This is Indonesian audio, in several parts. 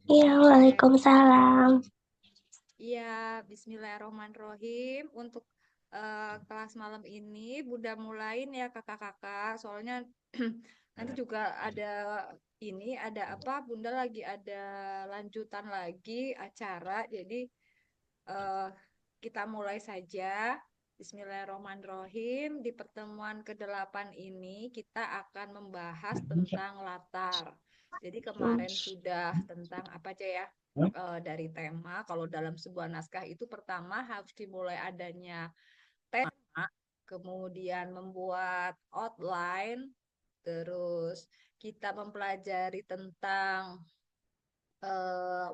Iya, Ya, Waalaikumsalam. iya, Bismillahirrohmanirrohim. Untuk kelas malam ini, Bunda mulain ya kakak-kakak. Soalnya nanti juga ada apa? Bunda lagi ada lanjutan lagi acara. Jadi eh, kita mulai saja. Bismillahirrohmanirrohim. Di pertemuan ke-8 ini kita akan membahas tentang latar. Jadi kemarin sudah tentang apa aja ya? Dari tema. Kalau dalam sebuah naskah itu pertama harus dimulai adanya tema, kemudian membuat outline, terus kita mempelajari tentang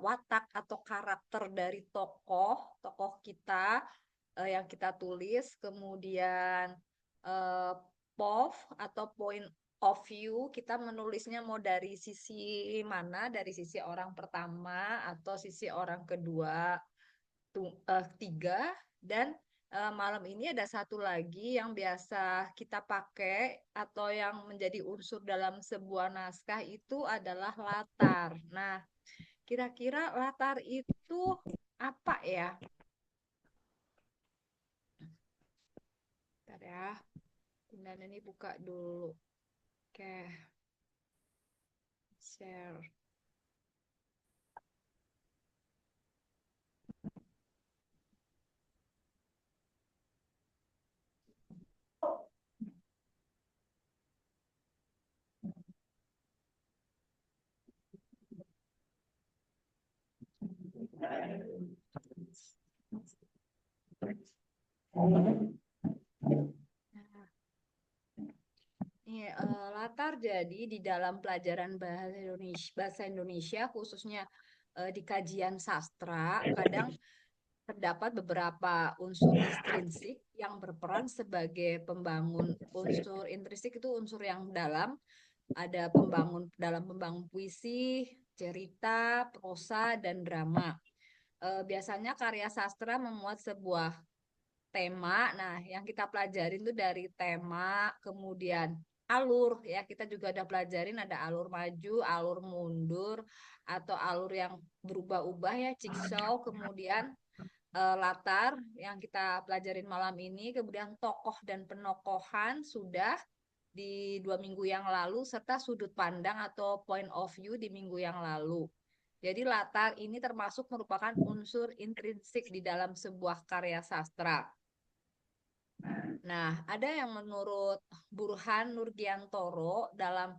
watak atau karakter dari tokoh kita yang kita tulis, kemudian eh, POV atau point of view, kita menulisnya mau dari sisi mana, dari sisi orang pertama atau sisi orang kedua, tiga, dan malam ini ada satu lagi yang biasa kita pakai atau yang menjadi unsur dalam sebuah naskah itu adalah latar. Nah, kira-kira latar itu apa ya? Bentar ya, Bunda ini buka dulu. Oke, share. Nah, ini latar jadi di dalam pelajaran bahasa Indonesia khususnya di kajian sastra, kadang terdapat beberapa unsur intrinsik yang berperan sebagai pembangun. Unsur intrinsik itu unsur yang dalam, ada dalam pembangun puisi, cerita, prosa, dan drama. Biasanya karya sastra memuat sebuah tema. Nah, yang kita pelajarin itu dari tema, kemudian alur ya. Kita juga ada pelajarin ada alur maju, alur mundur, atau alur yang berubah-ubah ya, ciksaw, kemudian latar yang kita pelajarin malam ini, kemudian tokoh dan penokohan sudah di 2 minggu yang lalu, serta sudut pandang atau point of view di minggu yang lalu. Jadi latar ini termasuk merupakan unsur intrinsik di dalam sebuah karya sastra. Nah, ada yang menurut Burhan Nurgiantoro dalam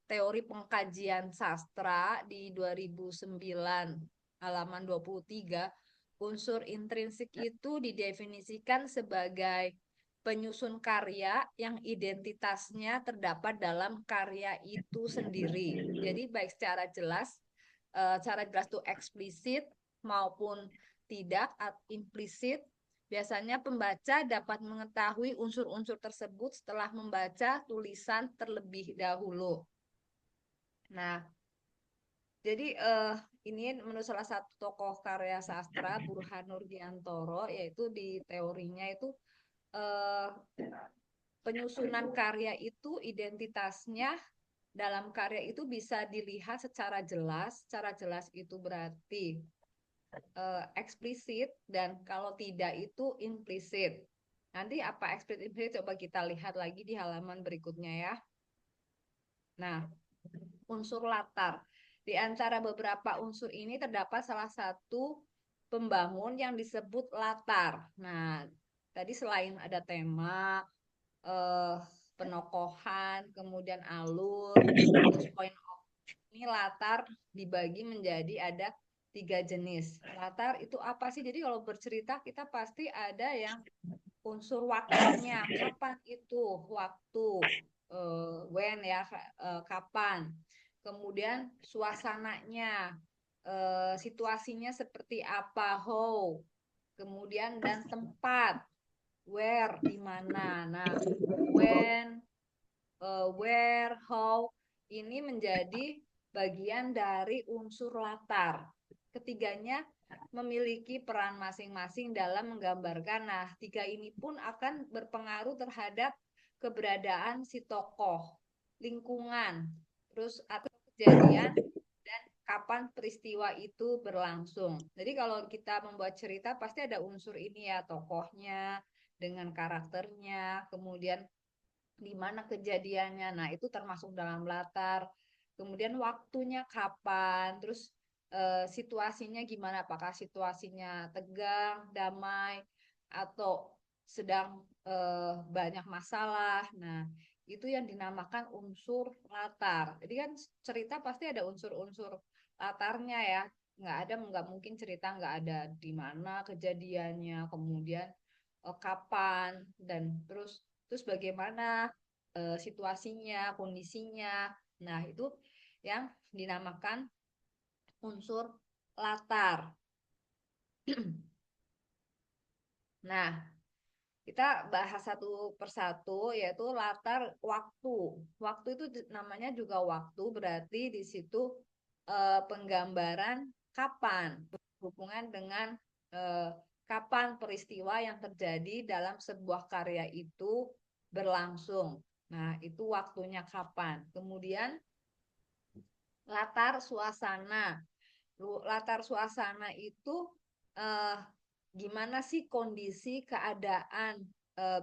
teori pengkajian sastra di 2009 halaman 23, unsur intrinsik itu didefinisikan sebagai penyusun karya yang identitasnya terdapat dalam karya itu sendiri. Jadi baik secara jelas itu eksplisit maupun tidak implisit. Biasanya pembaca dapat mengetahui unsur-unsur tersebut setelah membaca tulisan terlebih dahulu. Nah, jadi ini menurut salah satu tokoh karya sastra Burhan Nurgiantoro, yaitu di teorinya itu eh, penyusunan karya itu identitasnya dalam karya itu bisa dilihat secara jelas. Secara jelas itu berarti eksplisit, dan kalau tidak itu implisit. Nanti apa eksplisit implisit coba kita lihat lagi di halaman berikutnya ya. Nah, unsur latar. Di antara beberapa unsur ini terdapat salah satu pembangun yang disebut latar. Nah, tadi selain ada tema, eh, penokohan, kemudian alur, terus point of ini latar dibagi menjadi ada 3 jenis. Latar itu apa sih? Jadi kalau bercerita kita pasti ada yang unsur waktunya, kapan itu waktu, when ya, kapan. Kemudian suasananya, situasinya seperti apa, how. Kemudian dan tempat, where, di mana. Nah, when, where, how, ini menjadi bagian dari unsur latar. Ketiganya memiliki peran masing-masing dalam menggambarkan. Nah, tiga ini pun akan berpengaruh terhadap keberadaan si tokoh, lingkungan, terus atau kejadian dan kapan peristiwa itu berlangsung. Jadi kalau kita membuat cerita pasti ada unsur ini ya, tokohnya dengan karakternya, kemudian di mana kejadiannya. Nah, itu termasuk dalam latar. Kemudian waktunya kapan, terus situasinya gimana? Apakah situasinya tegang, damai, atau sedang banyak masalah? Nah, itu yang dinamakan unsur latar. Jadi kan cerita pasti ada unsur-unsur latarnya ya. Nggak mungkin cerita nggak ada di mana kejadiannya, kemudian kapan dan terus bagaimana situasinya, kondisinya. Nah, itu yang dinamakan unsur latar. Nah, kita bahas satu persatu yaitu latar waktu. Waktu itu namanya juga waktu, berarti di situ penggambaran kapan berhubungan dengan eh, kapan peristiwa yang terjadi dalam sebuah karya itu berlangsung. Nah, itu waktunya kapan. Kemudian latar suasana. Latar suasana itu eh, gimana sih kondisi keadaan,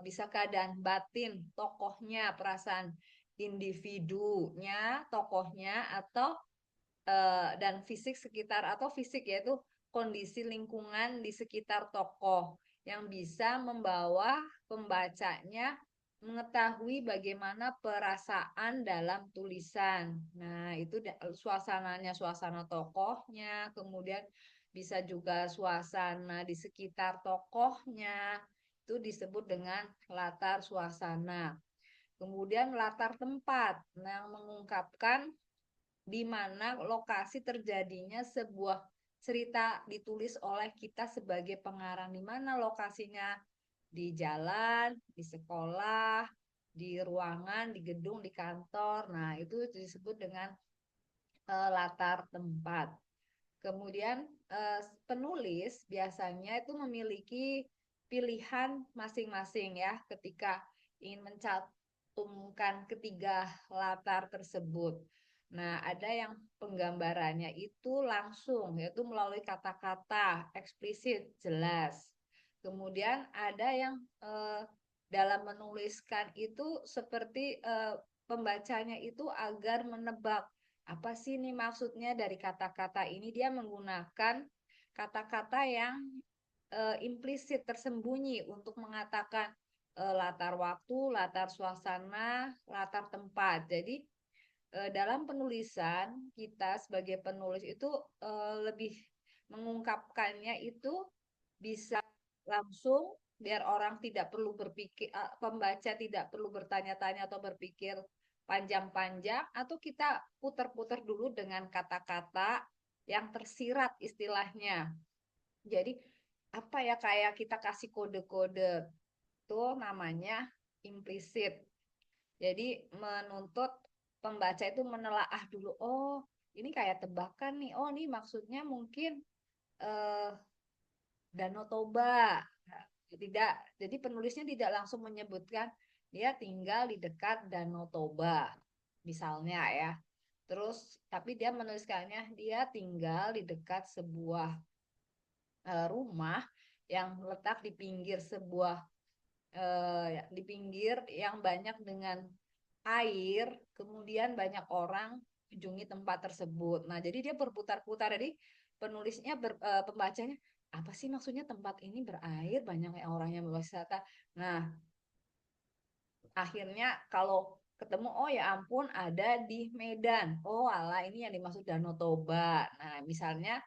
bisa keadaan batin tokohnya, perasaan individunya, tokohnya, atau dan fisik sekitar, atau fisik yaitu kondisi lingkungan di sekitar tokoh yang bisa membawa pembacanya mengetahui bagaimana perasaan dalam tulisan. Nah, itu suasananya, suasana tokohnya, kemudian bisa juga suasana di sekitar tokohnya, itu disebut dengan latar suasana. Kemudian latar tempat yang mengungkapkan di mana lokasi terjadinya sebuah cerita ditulis oleh kita sebagai pengarang, di mana lokasinya, di jalan, di sekolah, di ruangan, di gedung, di kantor. Nah, itu disebut dengan latar tempat. Kemudian penulis biasanya itu memiliki pilihan masing-masing ya ketika ingin mencantumkan ketiga latar tersebut. Nah, ada yang penggambarannya itu langsung, yaitu melalui kata-kata eksplisit, jelas. Kemudian ada yang dalam menuliskan itu seperti pembacanya itu agar menebak apa sih nih maksudnya dari kata-kata ini. Dia menggunakan kata-kata yang implisit, tersembunyi untuk mengatakan latar waktu, latar suasana, latar tempat. Jadi dalam penulisan kita sebagai penulis itu lebih mengungkapkannya itu bisa langsung, biar orang tidak perlu berpikir, pembaca tidak perlu bertanya-tanya atau berpikir panjang-panjang, atau kita putar-putar dulu dengan kata-kata yang tersirat istilahnya. Jadi apa ya, kayak kita kasih kode-kode, itu namanya implisit. Jadi menuntut pembaca itu menelaah dulu, oh ini kayak tebakan nih, oh ini maksudnya mungkin eh, Danau Toba. Nah, tidak, jadi penulisnya tidak langsung menyebutkan dia tinggal di dekat Danau Toba, misalnya ya. Terus, tapi dia menuliskannya dia tinggal di dekat sebuah rumah yang letak di pinggir sebuah di pinggir yang banyak dengan air, kemudian banyak orang kunjungi tempat tersebut. Nah, jadi dia berputar-putar. Jadi penulisnya pembacanya apa sih maksudnya tempat ini berair, banyak orang yang berwisata. Nah, akhirnya kalau ketemu, oh ya ampun ada di Medan. Oh alah, ini yang dimaksud Danau Toba. Nah, misalnya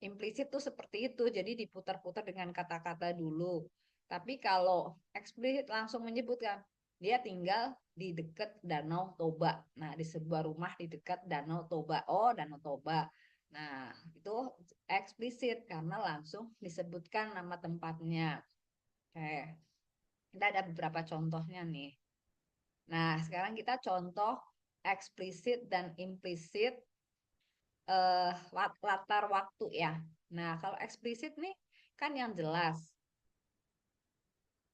implisit tuh seperti itu. Jadi diputar-putar dengan kata-kata dulu. Tapi kalau eksplisit langsung menyebutkan dia tinggal di dekat Danau Toba. Nah, di sebuah rumah di dekat Danau Toba. Oh, Danau Toba. Nah, itu eksplisit karena langsung disebutkan nama tempatnya. Oke. Kita ada beberapa contohnya nih. Nah, sekarang kita contoh eksplisit dan implisit latar waktu ya. Nah, kalau eksplisit nih kan yang jelas.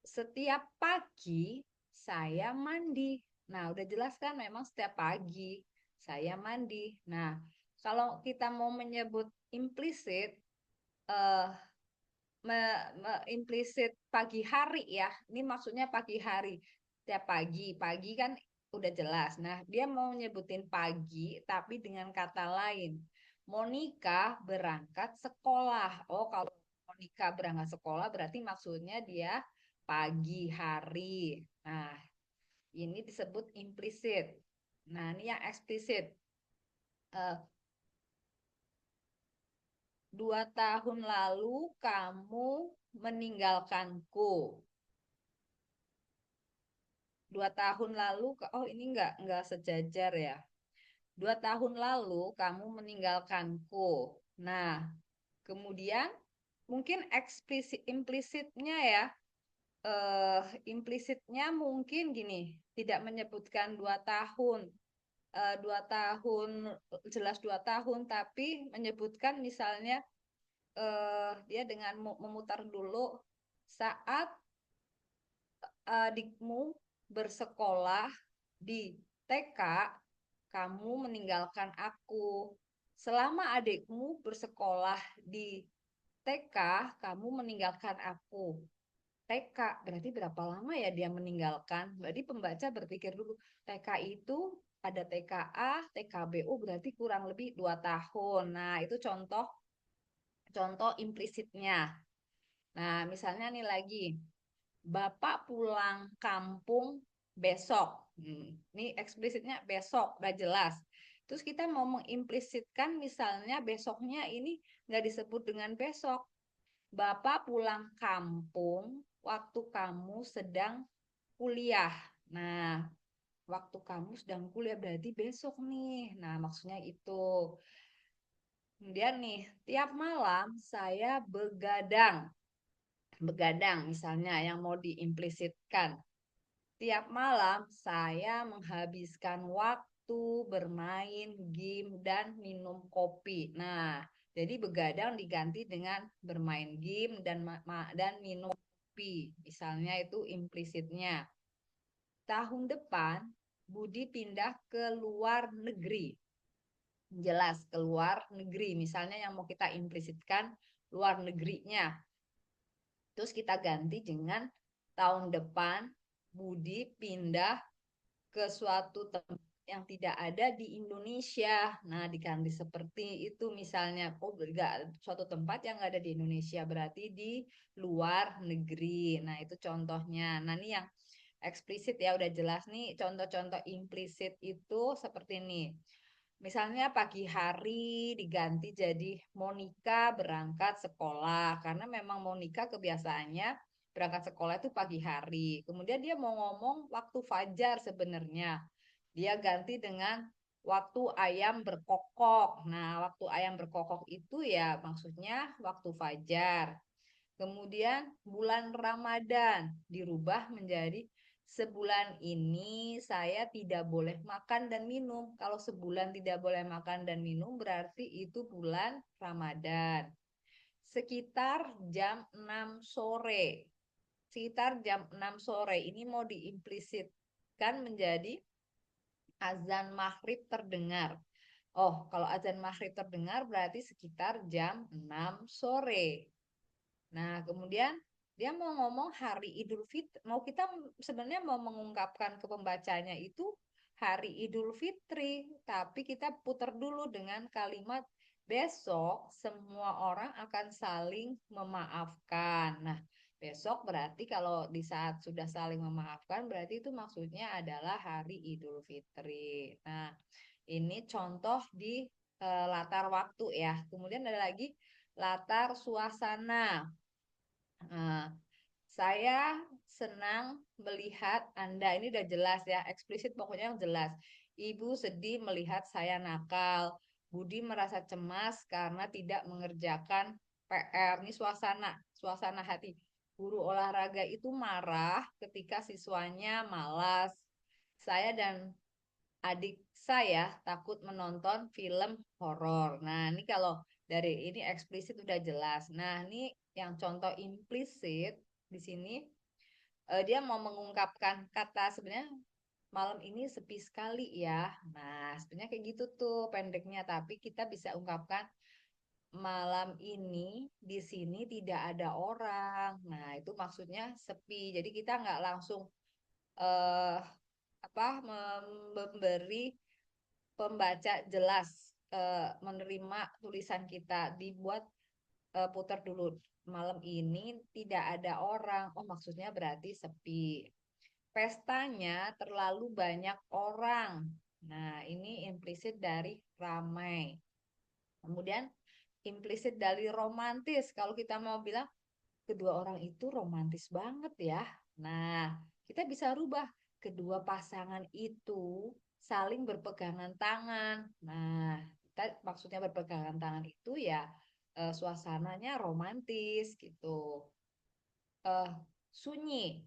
Setiap pagi saya mandi. Nah, udah jelas kan memang setiap pagi saya mandi. Nah, Kalau kita mau menyebut implisit, eh, implisit pagi hari ya. Ini maksudnya pagi hari. Tiap pagi, pagi kan udah jelas. Nah, dia mau nyebutin pagi tapi dengan kata lain. Monica berangkat sekolah. Oh, kalau Monica berangkat sekolah berarti maksudnya dia pagi hari. Nah, ini disebut implisit. Nah, ini yang eksplisit. 2 tahun lalu kamu meninggalkanku. 2 tahun lalu, oh ini enggak sejajar ya. 2 tahun lalu kamu meninggalkanku. Nah, kemudian mungkin eksplisit implisitnya ya, eh, implisitnya mungkin gini, tidak menyebutkan 2 tahun. 2 tahun jelas 2 tahun, tapi menyebutkan misalnya dia dengan memutar dulu saat adikmu bersekolah di TK, kamu meninggalkan aku. Selama adikmu bersekolah di TK, kamu meninggalkan aku. TK, berarti berapa lama ya dia meninggalkan? Berarti pembaca berpikir dulu, TK itu ada TKA, TKBU berarti kurang lebih 2 tahun. Nah, itu contoh contoh implisitnya. Nah, misalnya nih lagi, Bapak pulang kampung besok. Ini eksplisitnya besok, udah jelas. Terus kita mau mengimplisitkan misalnya besoknya ini nggak disebut dengan besok. Bapak pulang kampung waktu kamu sedang kuliah. Nah, waktu kamu sedang kuliah berarti besok nih. Nah, maksudnya itu. Kemudian nih, tiap malam saya begadang. Begadang misalnya yang mau diimplisitkan. Tiap malam saya menghabiskan waktu bermain game dan minum kopi. Nah, jadi begadang diganti dengan bermain game dan minum kopi. Misalnya itu implisitnya. Tahun depan Budi pindah ke luar negeri. Jelas keluar negeri. Misalnya yang mau kita implisitkan luar negerinya. Terus kita ganti dengan tahun depan Budi pindah ke suatu tempat yang tidak ada di Indonesia. Nah, diganti seperti itu misalnya. Oh, enggak, suatu tempat yang nggak ada di Indonesia berarti di luar negeri. Nah, itu contohnya. Nah, ini yang eksplisit ya udah jelas nih. Contoh-contoh implisit itu seperti ini. Misalnya pagi hari diganti jadi Monica berangkat sekolah karena memang Monica kebiasaannya berangkat sekolah itu pagi hari. Kemudian dia mau ngomong waktu fajar sebenarnya. Dia ganti dengan waktu ayam berkokok. Nah, waktu ayam berkokok itu ya maksudnya waktu fajar. Kemudian bulan Ramadan dirubah menjadi sebulan ini saya tidak boleh makan dan minum. Kalau sebulan tidak boleh makan dan minum berarti itu bulan Ramadan. Sekitar jam 6 sore. Sekitar jam 6 sore ini mau diimplisitkan menjadi azan maghrib terdengar. Oh, kalau azan maghrib terdengar berarti sekitar jam 6 sore. Nah, kemudian dia mau ngomong hari Idul Fitri, mau kita sebenarnya mau mengungkapkan ke pembacanya itu hari Idul Fitri, tapi kita putar dulu dengan kalimat besok semua orang akan saling memaafkan. Nah, besok berarti kalau di saat sudah saling memaafkan berarti itu maksudnya adalah hari Idul Fitri. Nah, ini contoh di latar waktu ya. Kemudian ada lagi latar suasana. Nah, saya senang melihat Anda. Ini udah jelas ya, eksplisit pokoknya yang jelas. Ibu sedih melihat saya nakal. Budi merasa cemas karena tidak mengerjakan PR. Ini suasana hati. Guru olahraga itu marah ketika siswanya malas. Saya dan adik saya takut menonton film horor. Nah, ini kalau dari ini eksplisit udah jelas. Nah, ini yang contoh implisit di sini dia mau mengungkapkan kata sebenarnya malam ini sepi sekali ya. Nah, sebenarnya kayak gitu tuh pendeknya, tapi kita bisa ungkapkan malam ini di sini tidak ada orang. Nah, itu maksudnya sepi. Jadi kita nggak langsung eh memberi pembaca jelas menerima tulisan kita, dibuat putar dulu. Malam ini tidak ada orang. Oh, maksudnya berarti sepi. Pestanya terlalu banyak orang. Nah, ini implisit dari ramai. Kemudian implisit dari romantis. Kalau kita mau bilang kedua orang itu romantis banget ya. Nah, kita bisa rubah kedua pasangan itu saling berpegangan tangan. Nah, kita maksudnya berpegangan tangan itu ya suasananya romantis gitu. eh Sunyi.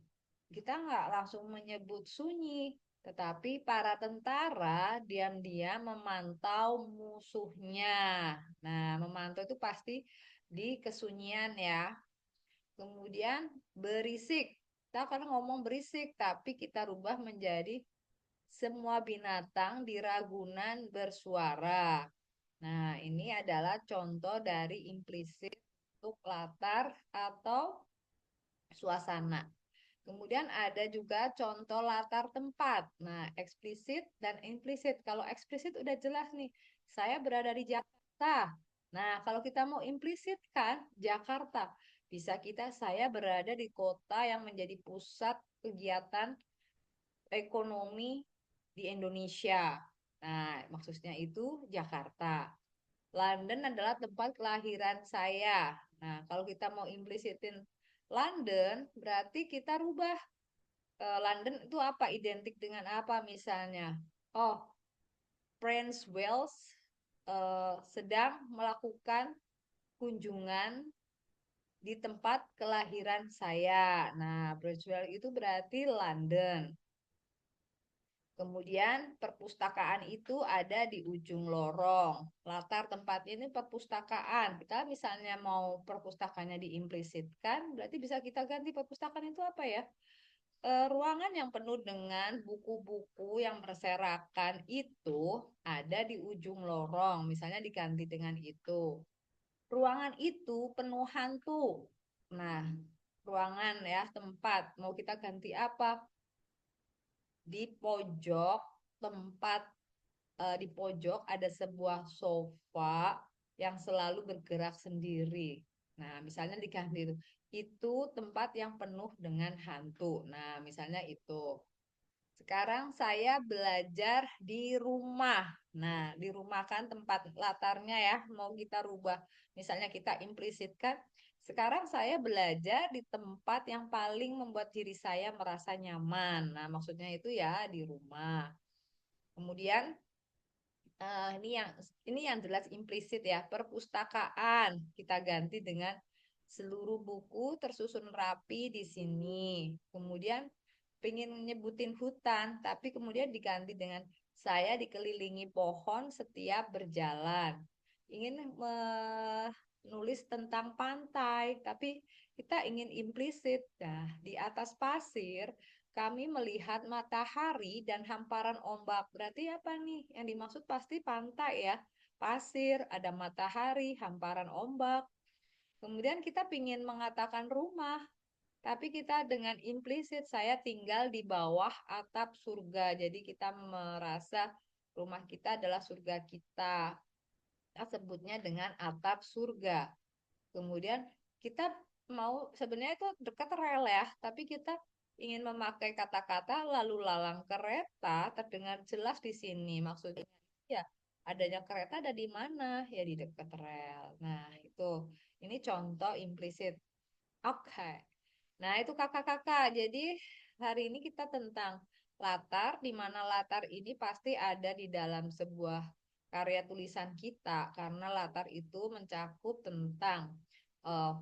Kita nggak langsung menyebut sunyi, tetapi para tentara diam-diam memantau musuhnya. Nah, memantau itu pasti di kesunyian ya. Kemudian berisik. Kita kan ngomong berisik, tapi kita rubah menjadi semua binatang di Ragunan bersuara. Nah, ini adalah contoh dari implisit untuk latar atau suasana. Kemudian ada juga contoh latar tempat. Nah, eksplisit dan implisit. Kalau eksplisit udah jelas nih, saya berada di Jakarta. Nah, kalau kita mau implisit kan Jakarta, bisa kita saya berada di kota yang menjadi pusat kegiatan ekonomi di Indonesia. Nah, maksudnya itu Jakarta. London adalah tempat kelahiran saya. Nah, kalau kita mau implisitin London, berarti kita rubah London itu apa? Identik dengan apa misalnya? Oh, Prince Wales sedang melakukan kunjungan di tempat kelahiran saya. Nah, Prince Wales itu berarti London. Kemudian perpustakaan itu ada di ujung lorong. Latar tempatnya ini perpustakaan. Kita misalnya mau perpustakaannya diimplisitkan, berarti bisa kita ganti perpustakaan itu apa ya? Ruangan yang penuh dengan buku-buku yang berserakan itu ada di ujung lorong, misalnya diganti dengan itu. Ruangan itu penuh hantu. Nah, ruangan ya, tempat. Mau kita ganti apa? Di pojok tempat, di pojok ada sebuah sofa yang selalu bergerak sendiri. Nah, misalnya diganti itu tempat yang penuh dengan hantu. Nah, misalnya itu. Sekarang saya belajar di rumah. Nah, di rumah kan tempat latarnya ya, mau kita rubah. Misalnya kita implisitkan, sekarang saya belajar di tempat yang paling membuat diri saya merasa nyaman. Nah, maksudnya itu ya di rumah. Kemudian ini yang jelas implisit ya, perpustakaan. Kita ganti dengan seluruh buku tersusun rapi di sini. Kemudian pengen nyebutin hutan, tapi kemudian diganti dengan saya dikelilingi pohon setiap berjalan. Ingin menulis tentang pantai, tapi kita ingin implisit. Nah, di atas pasir kami melihat matahari dan hamparan ombak. Berarti apa nih? Yang dimaksud pasti pantai ya. Pasir, ada matahari, hamparan ombak. Kemudian kita ingin mengatakan rumah, tapi kita dengan implisit saya tinggal di bawah atap surga. Jadi kita merasa rumah kita adalah surga kita. Kita sebutnya dengan atap surga. Kemudian kita mau sebenarnya itu dekat rel ya, tapi kita ingin memakai kata-kata lalu lalang kereta terdengar jelas di sini. Maksudnya ya adanya kereta ada di mana? Ya di dekat rel. Nah, itu. Ini contoh implisit. Oke. Nah, itu kakak-kakak. Jadi hari ini kita tentang latar, di mana latar ini pasti ada di dalam sebuah karya tulisan kita, karena latar itu mencakup tentang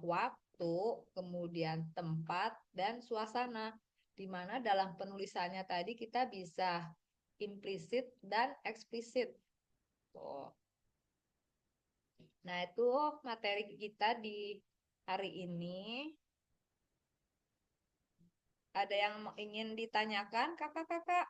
waktu, kemudian tempat, dan suasana. Di mana dalam penulisannya tadi kita bisa implisit dan eksplisit. Tuh. Nah, itu materi kita di hari ini. Ada yang ingin ditanyakan, kakak-kakak?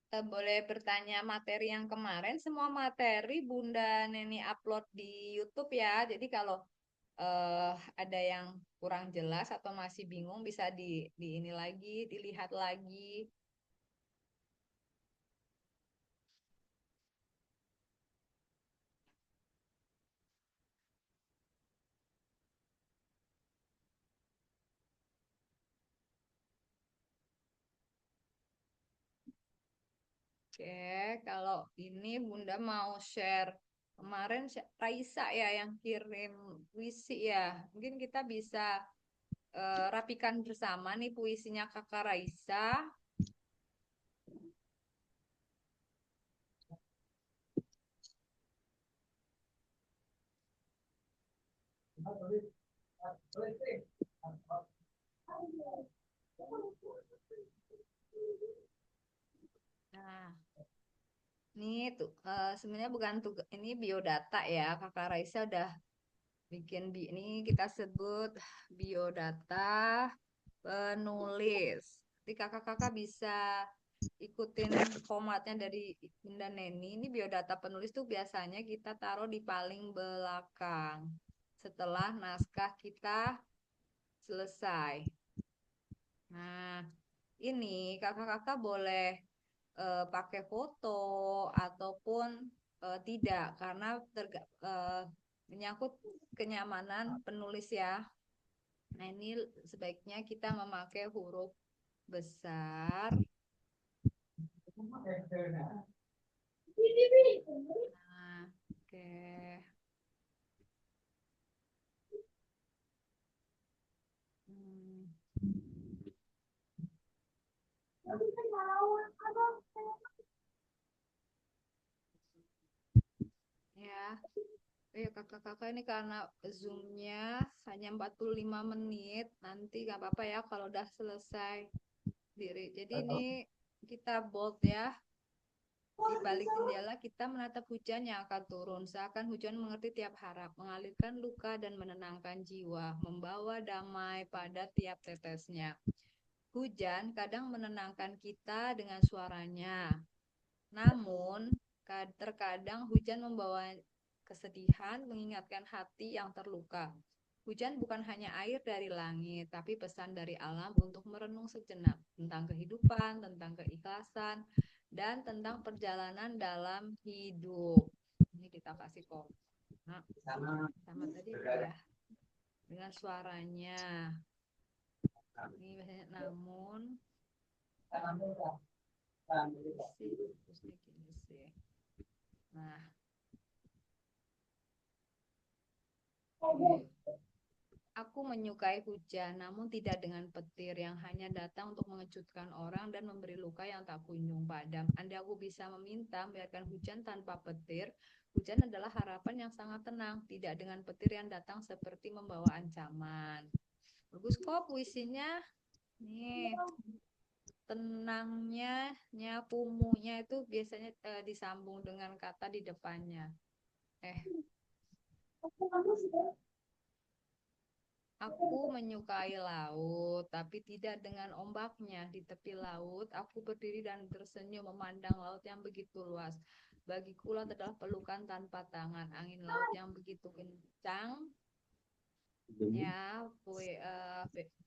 Boleh bertanya materi yang kemarin, semua materi Bunda Neni upload di YouTube ya. Jadi kalau eh, ada yang kurang jelas atau masih bingung bisa di ini lagi, dilihat lagi. Oke, kalau ini Bunda mau share kemarin Raisa ya yang kirim puisi ya. Mungkin kita bisa rapikan bersama nih puisinya Kakak Raisa. Nah, ini tuh sebenarnya bukan tugas ini biodata ya. Kakak Raisa udah bikin ini kita sebut biodata penulis. Jadi kakak-kakak bisa ikutin formatnya dari Bunda Neni. Ini biodata penulis tuh biasanya kita taruh di paling belakang setelah naskah kita selesai. Nah, ini kakak-kakak boleh pakai foto ataupun tidak karena menyangkut kenyamanan penulis ya. Nah, ini sebaiknya kita memakai huruf besar. Nah, oke. Hmm, ya. Ya kakak-kakak ini karena Zoom-nya hanya 45 menit. Nanti nggak apa-apa ya kalau udah selesai diri. Jadi ini kita bold ya. Di balik jendela kita menatap hujan yang akan turun. Seakan hujan mengerti tiap harap, mengalirkan luka dan menenangkan jiwa, membawa damai pada tiap tetesnya. Hujan kadang menenangkan kita dengan suaranya. Namun, terkadang hujan membawa kesedihan, mengingatkan hati yang terluka. Hujan bukan hanya air dari langit, tapi pesan dari alam untuk merenung sejenak tentang kehidupan, tentang keikhlasan, dan tentang perjalanan dalam hidup. Ini kita kasih kok. Nah, sama tadi ya, dengan suaranya. Ini biasanya namun, sih, terus gini sih. Nah, ini. Aku menyukai hujan, namun tidak dengan petir yang hanya datang untuk mengejutkan orang dan memberi luka yang tak kunjung padam. Andai aku bisa meminta, biarkan hujan tanpa petir. Hujan adalah harapan yang sangat tenang, tidak dengan petir yang datang seperti membawa ancaman. Bagus kok puisinya. Nih, tenangnya, kumunya itu biasanya disambung dengan kata di depannya. Eh, Aku menyukai laut, tapi tidak dengan ombaknya. Di tepi laut, aku berdiri dan tersenyum memandang laut yang begitu luas. Bagiku laut adalah pelukan tanpa tangan, angin laut yang begitu kencang, ya,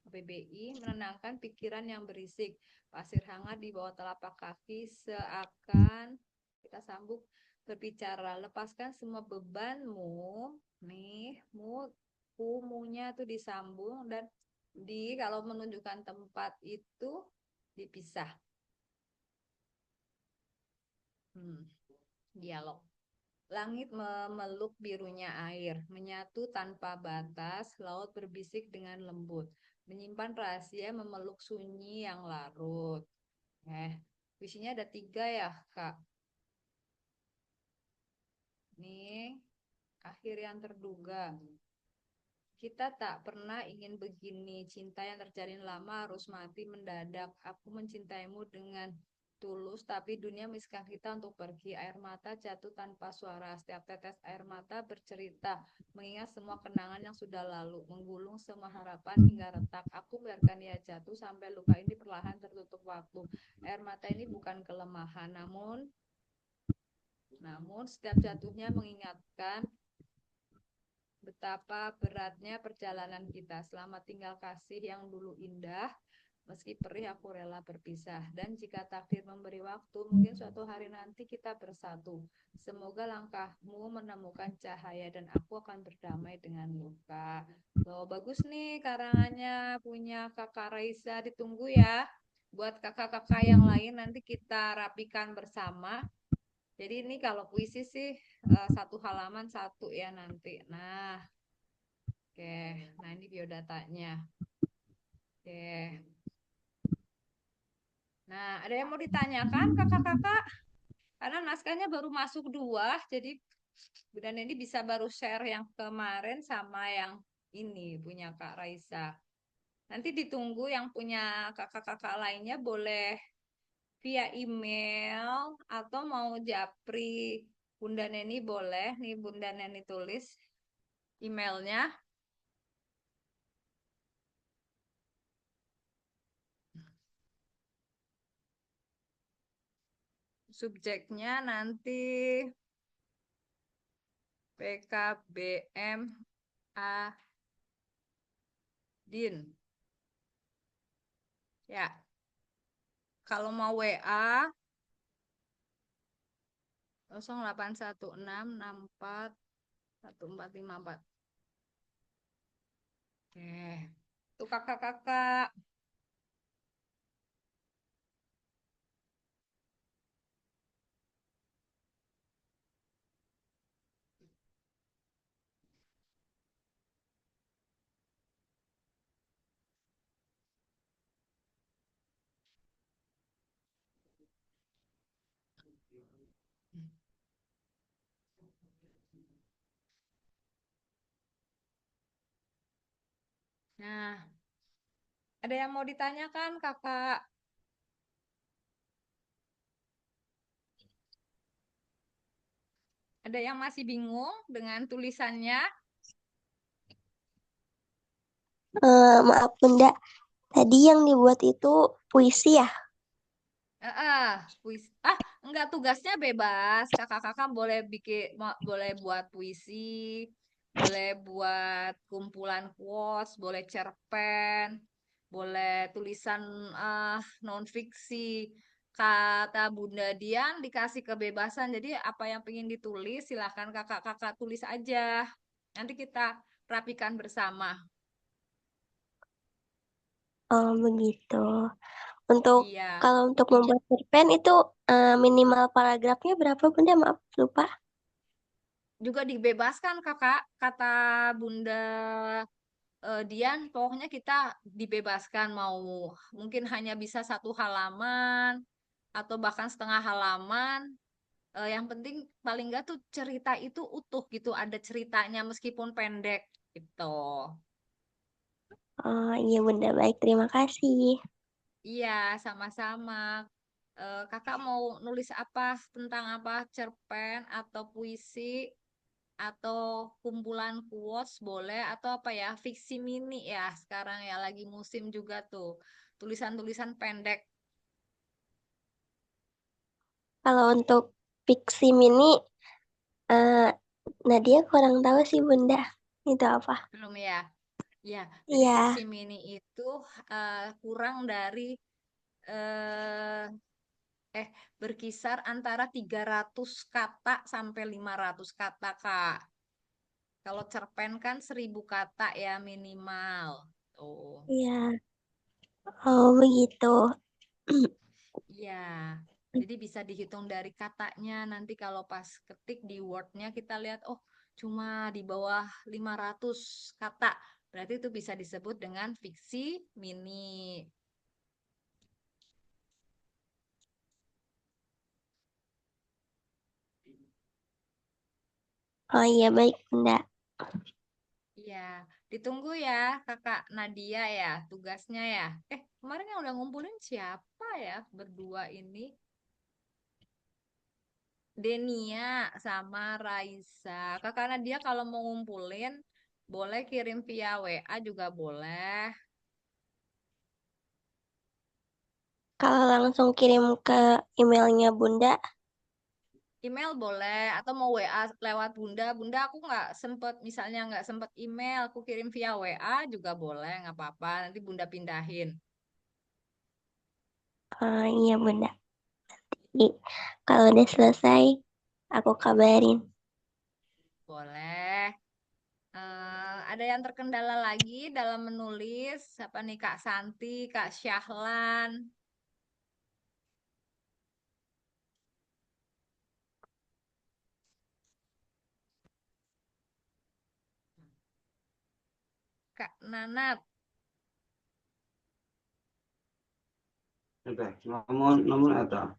PBI menenangkan pikiran yang berisik. Pasir hangat di bawah telapak kaki seakan kita sambung berbicara. Lepaskan semua bebanmu, nih, kumunya tuh disambung dan kalau menunjukkan tempat itu dipisah. Hmm, dialog. Langit memeluk birunya air, menyatu tanpa batas, laut berbisik dengan lembut, menyimpan rahasia, memeluk sunyi yang larut. Visinya ada tiga ya, Kak. Nih, akhir yang terduga. Kita tak pernah ingin begini, cinta yang terjalin lama harus mati mendadak. Aku mencintaimu dengan tulus, tapi dunia miskan kita untuk pergi. Air mata jatuh tanpa suara. Setiap tetes air mata bercerita, mengingat semua kenangan yang sudah lalu, menggulung semua harapan hingga retak. Aku biarkan ia jatuh sampai luka ini perlahan tertutup waktu. Air mata ini bukan kelemahan, namun setiap jatuhnya mengingatkan betapa beratnya perjalanan kita. Selamat tinggal kasih yang dulu indah. Meski perih aku rela berpisah. Dan jika takdir memberi waktu, mungkin suatu hari nanti kita bersatu. Semoga langkahmu menemukan cahaya dan aku akan berdamai dengan luka. Loh, bagus nih karangannya punya Kakak Raisa. Ditunggu ya. Buat kakak-kakak yang lain nanti kita rapikan bersama. Jadi ini kalau puisi sih satu halaman satu ya nanti. Nah, oke. Nah, ini biodatanya. Oke. Nah, ada yang mau ditanyakan kakak-kakak? Karena naskahnya baru masuk dua, jadi dan ini bisa baru share yang kemarin sama yang ini punya Kak Raisa. Nanti ditunggu yang punya kakak-kakak lainnya boleh via email atau mau japri Bunda Neni boleh. Nih Bunda Neni tulis emailnya. Subjeknya nanti PKBM Adin. Ya, kalau mau WA 0816641454. Oke. Tuh kakak-kakak. Nah, ada yang mau ditanyakan, Kakak? Ada yang masih bingung dengan tulisannya? Maaf Bunda, tadi yang dibuat itu puisi ya? Puisi. Ah, enggak, tugasnya bebas. Kakak-kakak boleh bikin, boleh buat puisi, boleh buat kumpulan quotes, boleh cerpen, boleh tulisan non fiksi. Kata Bunda Dian dikasih kebebasan. Jadi apa yang ingin ditulis, silahkan kakak-kakak tulis aja. Nanti kita rapikan bersama. Oh begitu. Untuk Iya. kalau untuk membuat cerpen itu minimal paragrafnya berapa Bunda? Maaf lupa. Juga dibebaskan kakak, kata Bunda Dian, pokoknya kita dibebaskan mau mungkin hanya bisa satu halaman atau bahkan setengah halaman. Yang penting paling enggak tuh cerita itu utuh gitu, ada ceritanya meskipun pendek gitu. Oh iya Bunda, baik terima kasih. Iya, sama-sama. Kakak mau nulis apa tentang apa? Cerpen atau puisi atau kumpulan quotes boleh atau apa ya? Fiksi mini ya sekarang ya lagi musim juga tuh. Tulisan-tulisan pendek. Kalau untuk fiksi mini, eh, Nadia kurang tahu sih Bunda. Itu apa? Belum ya? Ya, jadi fiksi Iya, mini itu kurang dari eh eh berkisar antara 300 kata sampai 500 kata, Kak. Kalau cerpen kan 1.000 kata ya minimal. Tuh. iya. Oh begitu. Iya. Jadi bisa dihitung dari katanya. Nanti kalau pas ketik di Word-nya kita lihat, oh cuma di bawah 500 kata. Berarti itu bisa disebut dengan fiksi mini. Oh iya baik Bunda. Iya, ditunggu ya Kakak Nadia ya tugasnya ya. Kemarin yang udah ngumpulin siapa ya berdua ini? Denia sama Raisa. Kakak Nadia kalau mau ngumpulin, boleh kirim via WA juga boleh. Kalau langsung kirim ke emailnya Bunda, Email boleh atau mau WA lewat Bunda. Bunda aku nggak sempet, misalnya nggak sempet email, aku kirim via WA juga boleh, nggak apa-apa. Nanti Bunda pindahin. iya Bunda. Kalau udah selesai, aku kabarin. Boleh. Ada yang terkendala lagi dalam menulis? Apa nih Kak Santi, Kak Syahlan, Kak Nanat? Oke, namun ada.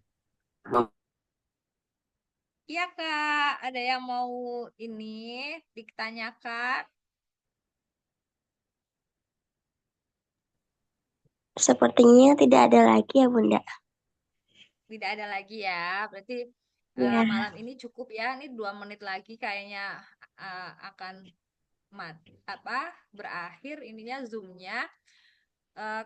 Iya Kak, ada yang mau ini ditanyakan? Sepertinya tidak ada lagi ya Bunda. Tidak ada lagi ya. Berarti Ya, malam ini cukup ya. Ini 2 menit lagi kayaknya akan apa berakhir ininya Zoom-nya.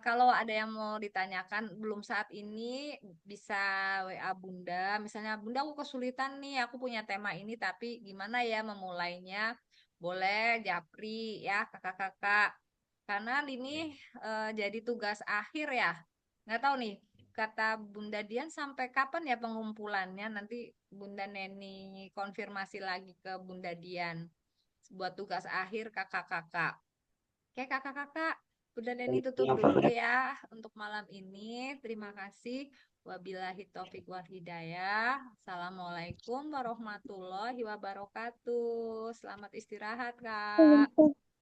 Kalau ada yang mau ditanyakan belum saat ini bisa WA Bunda. Misalnya Bunda aku kesulitan nih, aku punya tema ini tapi gimana ya memulainya? Boleh Japri ya kakak-kakak. Karena ini jadi tugas akhir ya. Nggak tahu nih kata Bunda Dian sampai kapan ya pengumpulannya? Nanti Bunda Neni konfirmasi lagi ke Bunda Dian buat tugas akhir kakak-kakak. Oke, kakak-kakak, udah Deni tutup Apa dulu ya? ya untuk malam ini. Terima kasih. Wabillahi taufik wal hidayah. Assalamualaikum warahmatullahi wabarakatuh. Selamat istirahat, Kak.